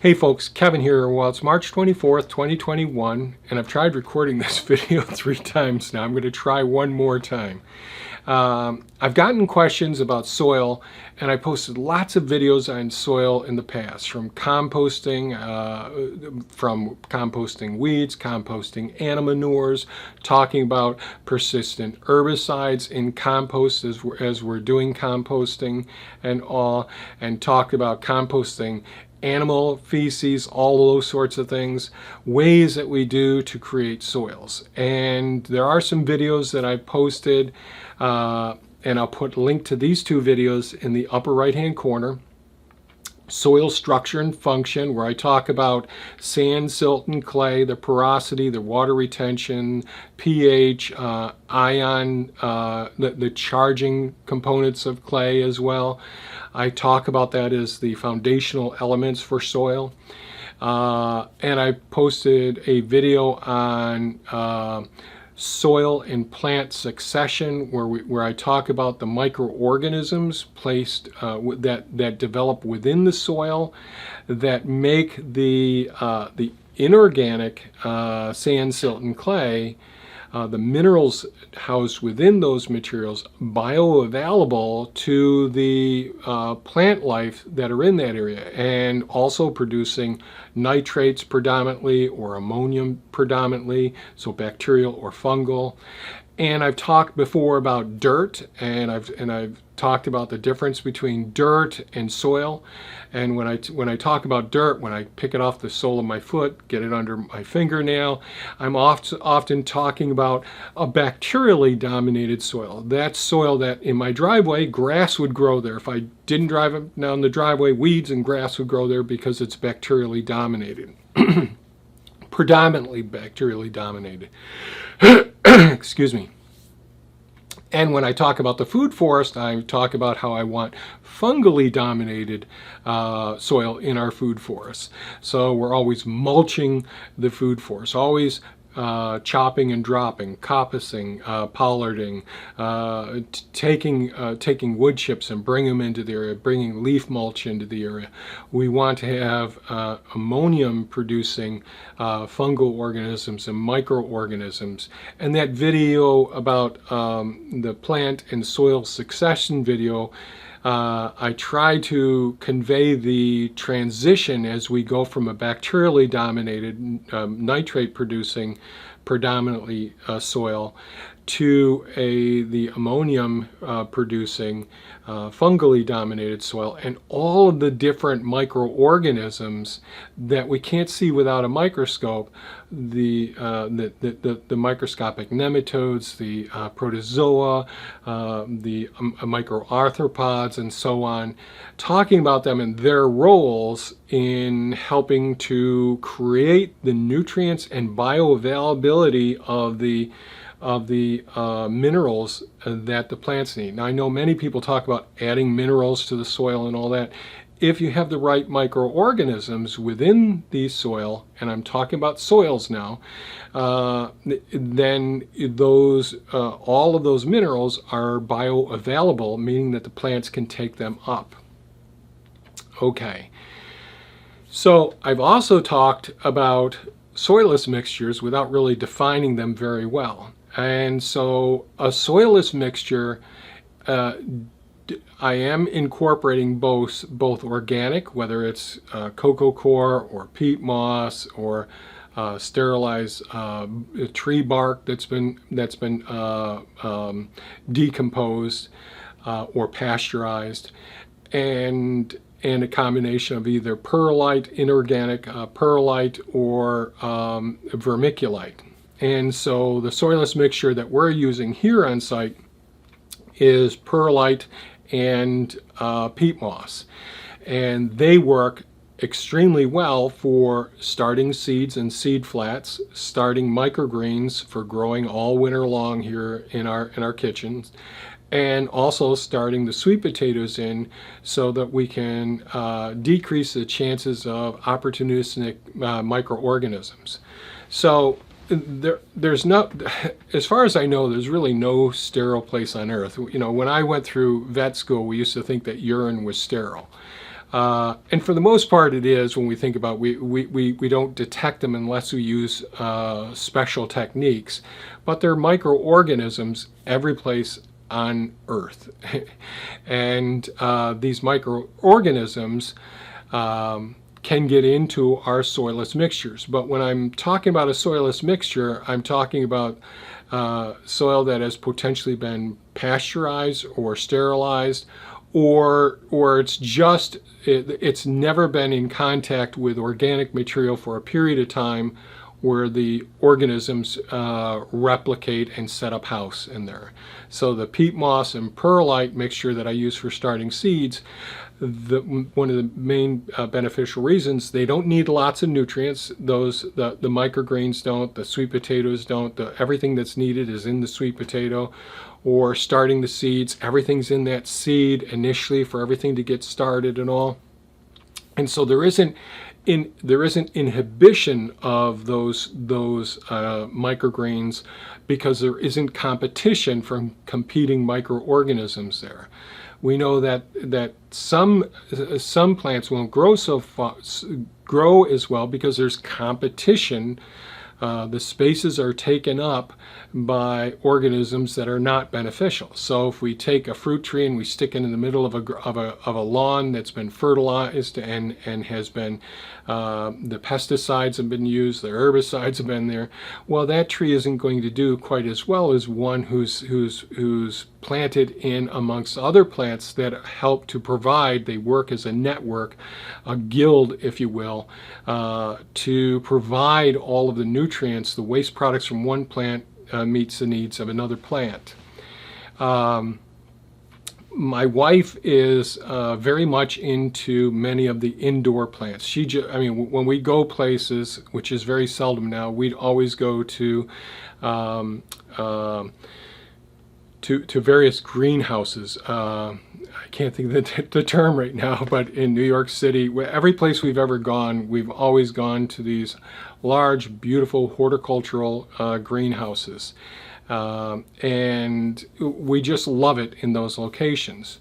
Hey folks, Kevin here. Well, it's March 24th, 2021, and I've tried recording this video 3 times now. I'm going to try one more time. I've gotten questions about soil, and I posted lots of videos on soil in the past, from composting weeds, composting animal manures, talking about persistent herbicides in compost as we're doing composting and all, and talked about composting animal feces, all those sorts of things, ways that we do to create soils. And there are some videos that I posted, and I'll put a link to these 2 videos in the upper right hand corner. Soil structure and function, where I talk about sand, silt, and clay, the porosity, the water retention, pH, ion, the charging components of clay as well. I talk about that as the foundational elements for soil. And I posted a video on soil and plant succession, where I talk about the microorganisms placed that develop within the soil that make the inorganic sand, silt, and clay, the minerals housed within those materials, bioavailable to the plant life that are in that area, and also producing nitrates predominantly, or ammonium predominantly, so bacterial or fungal. And I've talked before about dirt, and I've talked about the difference between dirt and soil. And when I talk about dirt, when I pick it off the sole of my foot, get it under my fingernail, I'm often talking about a bacterially dominated soil. That's soil that in my driveway, grass would grow there. If I didn't drive it down the driveway, weeds and grass would grow there because it's bacterially dominated. Predominantly bacterially dominated. Excuse me. And when I talk about the food forest, I talk about how I want fungally dominated soil in our food forests. So we're always mulching the food forest, always chopping and dropping, coppicing, pollarding, taking wood chips and bring them into the area, bringing leaf mulch into the area. We want to have ammonium producing fungal organisms and microorganisms. And that video about the plant and soil succession video, I try to convey the transition as we go from a bacterially dominated, nitrate producing predominantly soil to the ammonium producing fungally dominated soil, and all of the different microorganisms that we can't see without a microscope, the microscopic nematodes, the protozoa, the microarthropods, and so on, talking about them and their roles in helping to create the nutrients and bioavailability of the minerals that the plants need. Now, I know many people talk about adding minerals to the soil and all that. If you have the right microorganisms within the soil, and I'm talking about soils now, then those all of those minerals are bioavailable, meaning that the plants can take them up. Okay. So I've also talked about soilless mixtures without really defining them very well. And so a soilless mixture, I am incorporating both organic, whether it's cocoa coir or peat moss or sterilized tree bark that's been decomposed or pasteurized, and a combination of either perlite, inorganic perlite, or vermiculite. And so the soilless mixture that we're using here on site is perlite and peat moss. And they work extremely well for starting seeds and seed flats, starting microgreens for growing all winter long here in our kitchens, and also starting the sweet potatoes in, so that we can decrease the chances of opportunistic microorganisms. So there's no, as far as I know, there's really no sterile place on earth. You know, when I went through vet school, we used to think that urine was sterile. And for the most part it is, when we think about, we don't detect them unless we use special techniques. But they're microorganisms every place on Earth. And these microorganisms can get into our soilless mixtures. But when I'm talking about a soilless mixture, I'm talking about soil that has potentially been pasteurized or sterilized, or it's never been in contact with organic material for a period of time, where the organisms replicate and set up house in there. So the peat moss and perlite mixture that I use for starting seeds, one of the main beneficial reasons, they don't need lots of nutrients. The microgreens don't, the sweet potatoes don't. Everything that's needed is in the sweet potato. Or starting the seeds, everything's in that seed initially for everything to get started and all. And so there isn't inhibition of those microgreens, because there isn't competition from competing microorganisms there. We know that some plants won't grow as well because there's competition. The spaces are taken up by organisms that are not beneficial. So if we take a fruit tree and we stick it in the middle of a lawn that's been fertilized and has been, the pesticides have been used, the herbicides have been there, well, that tree isn't going to do quite as well as one who's planted in amongst other plants that help to provide. They work as a network, a guild, if you will, to provide all of the nutrients. The waste products from one plant meets the needs of another plant. My wife is very much into many of the indoor plants. When we go places, which is very seldom now, we'd always go to various greenhouses. I can't think of the term right now, but in New York City, every place we've ever gone, we've always gone to these large, beautiful horticultural greenhouses. And we just love it in those locations.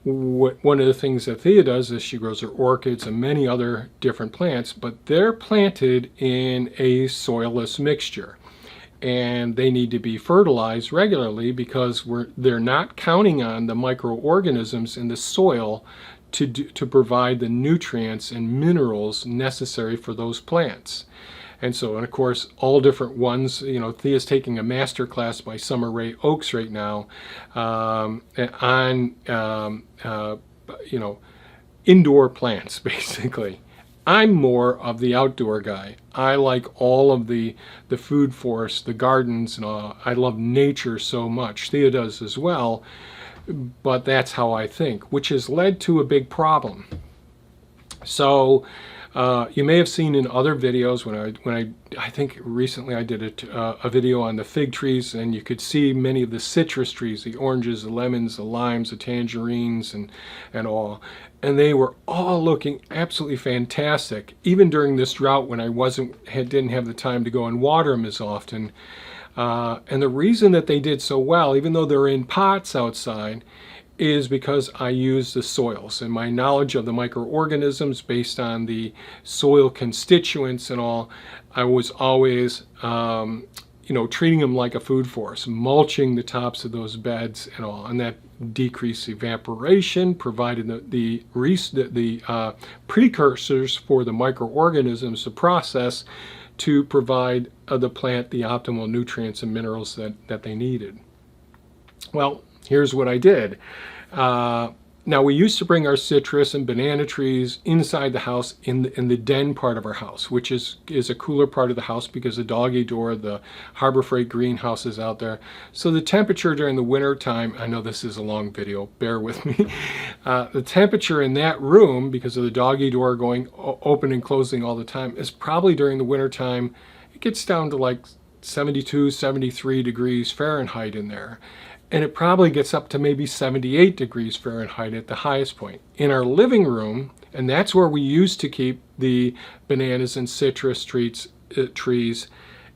One of the things that Thea does is she grows her orchids and many other different plants, but they're planted in a soilless mixture. And they need to be fertilized regularly, because they're not counting on the microorganisms in the soil to provide the nutrients and minerals necessary for those plants. And of course, all different ones. Thea's taking a master class by Summer Ray Oaks right now on indoor plants, basically. I'm more of the outdoor guy. I like all of the food forests, the gardens, and all. I love nature so much. Thea does as well, but that's how I think, which has led to a big problem. So you may have seen in other videos, when I think recently I did a video on the fig trees, and you could see many of the citrus trees, the oranges, the lemons, the limes, the tangerines, and all. And they were all looking absolutely fantastic, even during this drought when I didn't have the time to go and water them as often. And the reason that they did so well, even though they're in pots outside, is because I use the soils, and my knowledge of the microorganisms based on the soil constituents and all. I was always treating them like a food forest, mulching the tops of those beds and all, and that decreased evaporation, provided the precursors for the microorganisms to process to provide the plant the optimal nutrients and minerals that they needed. Well, here's what I did. Now, we used to bring our citrus and banana trees inside the house in the den part of our house, which is a cooler part of the house because the doggy door, the Harbor Freight greenhouse is out there. So the temperature during the winter time, I know this is a long video, bear with me. The temperature in that room, because of the doggy door going open and closing all the time, is probably during the winter time, it gets down to like 72, 73 degrees Fahrenheit in there. And it probably gets up to maybe 78 degrees Fahrenheit at the highest point. In our living room, and that's where we used to keep the bananas and citrus trees,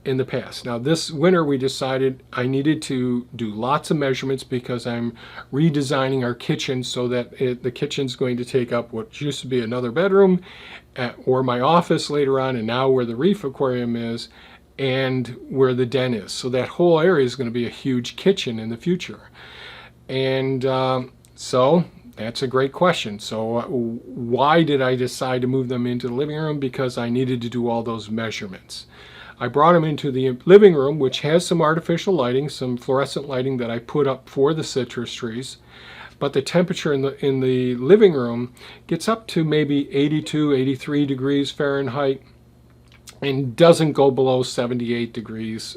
in the past. Now this winter we decided I needed to do lots of measurements because I'm redesigning our kitchen so that the kitchen's going to take up what used to be another bedroom or my office later on, and now where the reef aquarium is and where the den is. So that whole area is going to be a huge kitchen in the future. And so that's a great question. So why did I decide to move them into the living room? Because I needed to do all those measurements. I brought them into the living room, which has some artificial lighting, some fluorescent lighting that I put up for the citrus trees. But the temperature in the living room gets up to maybe 82, 83 degrees Fahrenheit and doesn't go below 78 degrees,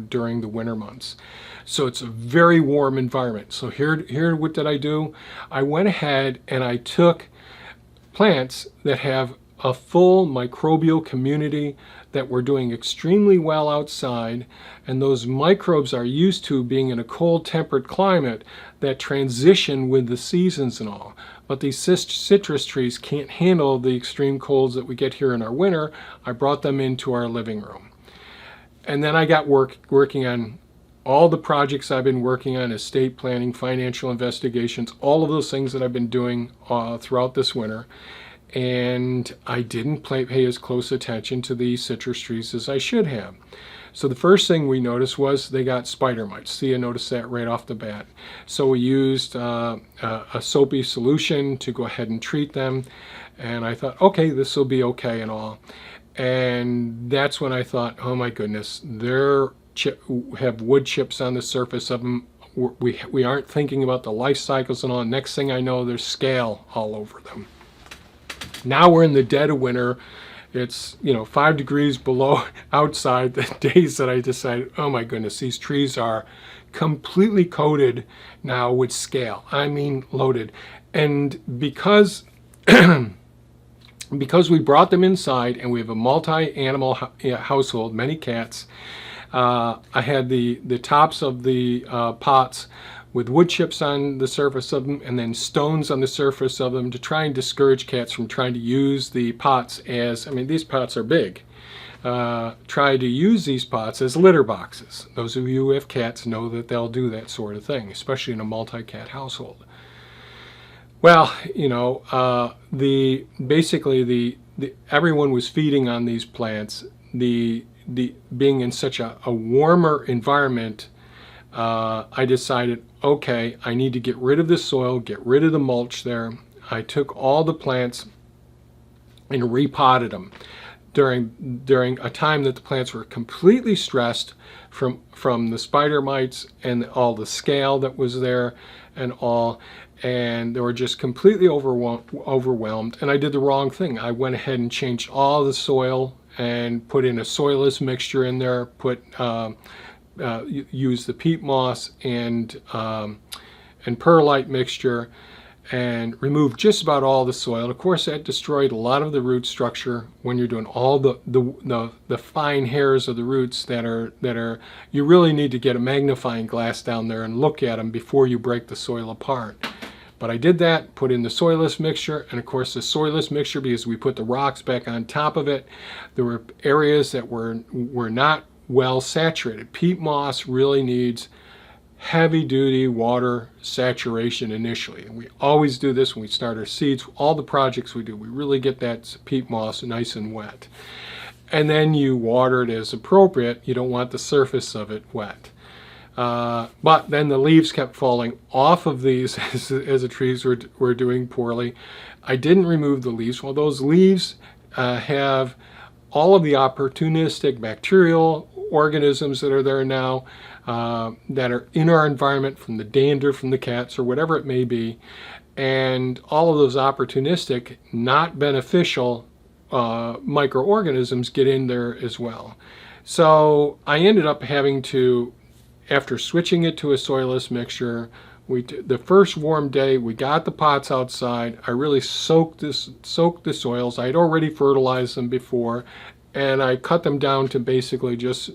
during the winter months. So it's a very warm environment. So here, what did I do? I went ahead and I took plants that have a full microbial community that were doing extremely well outside, and those microbes are used to being in a cold temperate climate that transition with the seasons and all. But these citrus trees can't handle the extreme colds that we get here in our winter. I brought them into our living room. And then I got working on all the projects I've been working on, estate planning, financial investigations, all of those things that I've been doing throughout this winter. And I didn't pay as close attention to the citrus trees as I should have. So the first thing we noticed was they got spider mites. See, I noticed that right off the bat. So we used a soapy solution to go ahead and treat them. And I thought, okay, this will be okay and all. And that's when I thought, oh my goodness, they have wood chips on the surface of them. We aren't thinking about the life cycles and all. Next thing I know, there's scale all over them. Now we're in the dead of winter. It's 5 degrees below outside. The days that I decided, oh my goodness, these trees are completely coated now with scale. I mean loaded. And because we brought them inside and we have a multi-animal household, many cats, I had the tops of the pots with wood chips on the surface of them and then stones on the surface of them to try and discourage cats from trying to use the pots as, these pots are big. Try to use these pots as litter boxes. Those of you who have cats know that they'll do that sort of thing, especially in a multi-cat household. Well, everyone was feeding on these plants. The being in such a warmer environment, I decided, okay, I need to get rid of the soil, get rid of the mulch there. I took all the plants and repotted them during a time that the plants were completely stressed from the spider mites and all the scale that was there and all, and they were just completely overwhelmed. And I did the wrong thing. I went ahead and changed all the soil and put in a Soilless mixture in there, use the peat moss and perlite mixture, and remove just about all the soil. Of course, that destroyed a lot of the root structure when you're doing all the fine hairs of the roots that are you really need to get a magnifying glass down there and look at them before you break the soil apart. But I did that, put in the Soilless mixture, and of course the Soilless mixture, because we put the rocks back on top of it, there were areas that were not well saturated. Peat moss really needs heavy-duty water saturation initially. And we always do this when we start our seeds. All the projects we do, we really get that peat moss nice and wet. And then you water it as appropriate. You don't want the surface of it wet. But then the leaves kept falling off of these as the trees were doing poorly. I didn't remove the leaves. Well, those leaves have all of the opportunistic bacterial organisms that are there now, that are in our environment, from the dander from the cats or whatever it may be, and all of those opportunistic, not beneficial microorganisms get in there as well. So I ended up having to, after switching it to a Soilless mixture, the first warm day we got the pots outside. I really soaked the soils. I had already fertilized them before, and I cut them down to basically just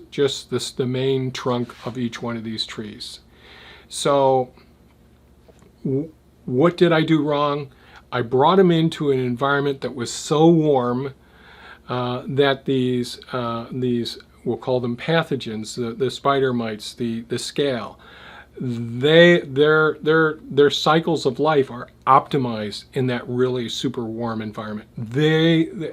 the main trunk of each one of these trees. So what did I do wrong? I brought them into an environment that was so warm that these we'll call them pathogens, the spider mites, the scale. Their cycles of life are optimized in that really super warm environment.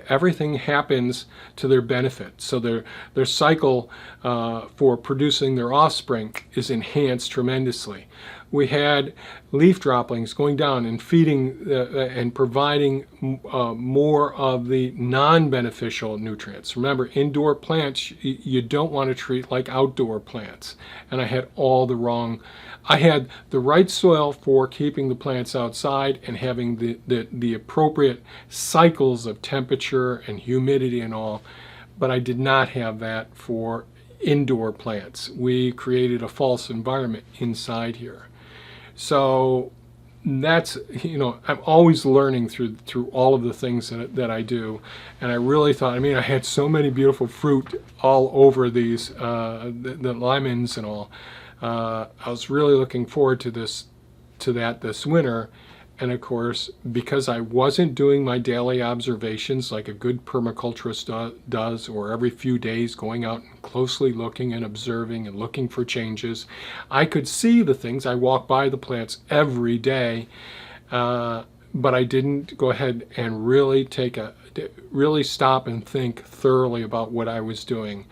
Everything happens to their benefit. So their cycle for producing their offspring is enhanced tremendously. We had leaf droppings going down and feeding and providing more of the non-beneficial nutrients. Remember, indoor plants you don't want to treat like outdoor plants. And I had the right soil for keeping the plants outside and having the appropriate cycles of temperature and humidity and all, but I did not have that for indoor plants. We created a false environment inside here. So that's, I'm always learning through all of the things that I do. And I really thought, I had so many beautiful fruit all over these, the lemons and all. I was really looking forward to that this winter. And of course, because I wasn't doing my daily observations like a good permaculturist does, or every few days going out and closely looking and observing and looking for changes, I could see the things. I walk by the plants every day, but I didn't go ahead and really stop and think thoroughly about what I was doing,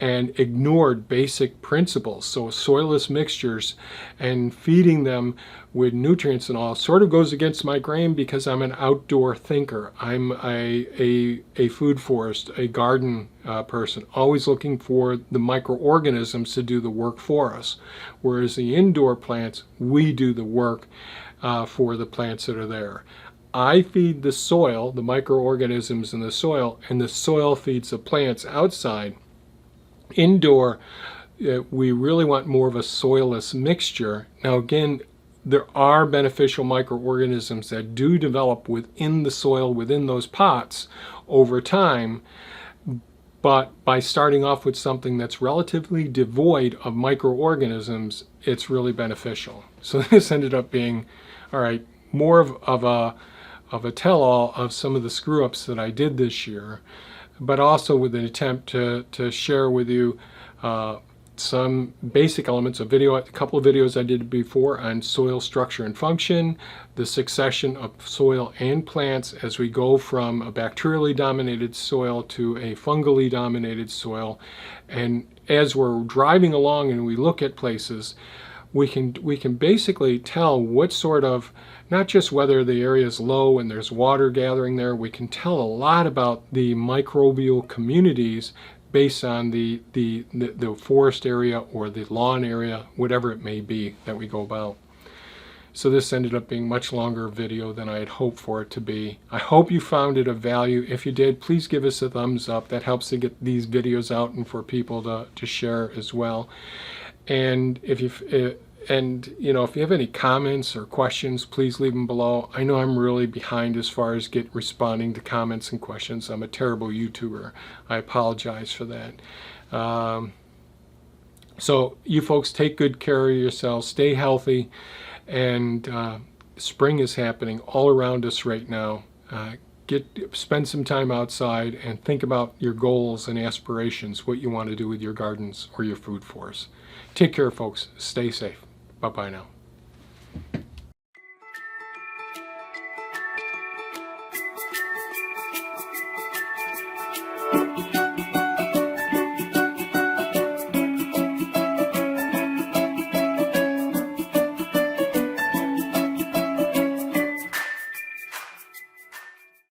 and ignored basic principles. So soilless mixtures and feeding them with nutrients and all sort of goes against my grain, because I'm an outdoor thinker. I'm a food forest, a garden person, always looking for the microorganisms to do the work for us. Whereas the indoor plants, we do the work for the plants that are there. I feed the soil, the microorganisms in the soil, and the soil feeds the plants outside. Indoor, we really want more of a soilless mixture. Now again, there are beneficial microorganisms that do develop within the soil, within those pots over time, but by starting off with something that's relatively devoid of microorganisms, it's really beneficial. So this ended up being, all right, more of a tell-all of some of the screw-ups that I did this year, but also with an attempt to share with you some basic elements of a couple of videos I did before on soil structure and function, the succession of soil and plants as we go from a bacterially dominated soil to a fungally dominated soil. And as we're driving along and we look at places, we can basically tell what sort of, not just whether the area is low and there's water gathering there, we can tell a lot about the microbial communities based on the forest area or the lawn area, whatever it may be that we go about. So this ended up being a much longer video than I had hoped for it to be. I hope you found it of value. If you did, please give us a thumbs up. That helps to get these videos out and for people to share as well. And if you have any comments or questions, please leave them below. I know I'm really behind as far as responding to comments and questions. I'm a terrible YouTuber. I apologize for that. So you folks take good care of yourselves, stay healthy, and spring is happening all around us right now. Spend some time outside and think about your goals and aspirations, what you want to do with your gardens or your food forest. Take care, folks. Stay safe. Bye-bye now.